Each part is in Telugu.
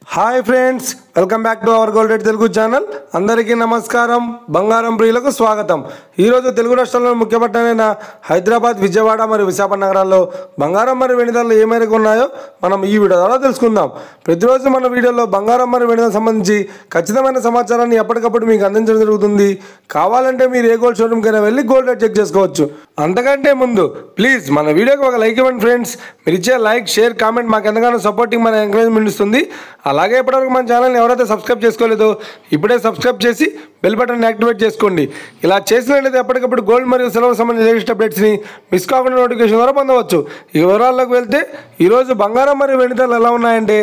Hi friends, welcome back to our gold rate Telugu channel. అందరికీ నమస్కారం. బంగారం ప్రియులకు స్వాగతం. ఈరోజు తెలుగు రాష్ట్రాల్లో ముఖ్య పట్టణమైన హైదరాబాద్, విజయవాడ మరియు విశాఖ నగరాల్లో బంగారం మరియు వెండి ధరలు ఏ మేరకు ఉన్నాయో మనం ఈ వీడియో ద్వారా తెలుసుకుందాం. ప్రతిరోజు మన వీడియోలో బంగారం మరియు వెండి ధరకు సంబంధించి ఖచ్చితమైన సమాచారాన్ని ఎప్పటికప్పుడు మీకు అందించడం జరుగుతుంది. కావాలంటే మీరు ఏ గోల్డ్ షోరూమ్కైనా వెళ్ళి గోల్డ్ రేట్ చెక్ చేసుకోవచ్చు. అంతకంటే ముందు ప్లీజ్ మన వీడియోకి ఒక లైక్ ఇవ్వండి ఫ్రెండ్స్. మీరు ఇచ్చే లైక్, షేర్, కామెంట్ మాకు ఎంతగానో సపోర్టింగ్, మన ఎంకరేజ్మెంట్ ఇస్తుంది. అలాగే ఇప్పటివరకు మన ఛానల్ని ఎవరైతే సబ్స్క్రైబ్ చేసుకోలేదో ఇప్పుడే సబ్స్క్రైబ్ చేసి బెల్ బటన్ యాక్టివేట్ చేసుకోండి. ఇలా చేసినట్లయితే ఎప్పటికప్పుడు గోల్డ్ మరియు సిల్వర్ సంబంధించిన లేటెస్ట్ అప్డేట్స్ని మిస్ కాకుండా నోటిఫికేషన్ ద్వారా పొందవచ్చు. ఈ వివరాల్లోకి వెళ్తే ఈరోజు బంగారం మరియు వెండి ధరలు ఎలా ఉన్నాయంటే,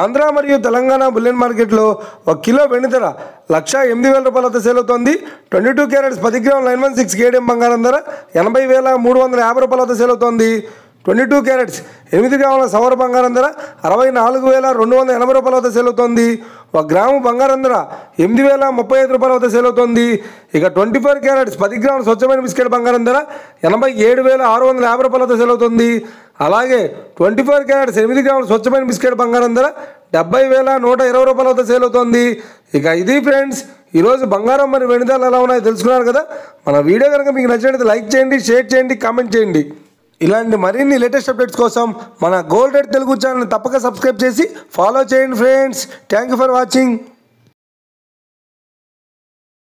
ఆంధ్ర మరియు తెలంగాణ బులియన్ మార్కెట్లో 1 కిలో వెండి ధర 1,08,000 రూపాయలతో సేల్ అవుతుంది. 22 క్యారెట్స్ 10 గ్రాముల 916 కేడిఎం బంగారం ధర 80,350 రూపాయలతో సేల్ అవుతుంది. 22 క్యారెట్స్ 8 గ్రాముల సవర బంగారం ధర 64,280 రూపాయల వద్ద సేల్ అవుతుంది. 1 గ్రాము బంగారం ధర 8,035 రూపాయల వద్ద సేల్ అవుతుంది. ఇక 24 క్యారెట్స్ 10 గ్రాముల స్వచ్ఛమైన బిస్కెట్ బంగారం ధర 87,650 రూపాయల వద్ద సేల్ అవుతుంది. అలాగే 24 క్యారెట్స్ 8 గ్రాముల స్వచ్ఛమైన బిస్కెట్ బంగారం ధర 70,120 రూపాయల వద్ద సేల్ అవుతుంది. ఇక ఇది ఫ్రెండ్స్, ఈరోజు బంగారం మరియు వెండి ధరలు ఎలా ఉన్నాయో తెలుసుకున్నారు కదా. మన వీడియో కనుక మీకు నచ్చినట్లయితే లైక్ చేయండి, షేర్ చేయండి, కామెంట్ చేయండి. ఇలాంటి మరిన్ని లేటెస్ట్ అప్డేట్స్ కోసం మన గోల్డ్ రేట్ తెలుగు ఛానల్ని తప్పక సబ్స్క్రైబ్ చేసి ఫాలో చేయండి friends. Thank you for watching.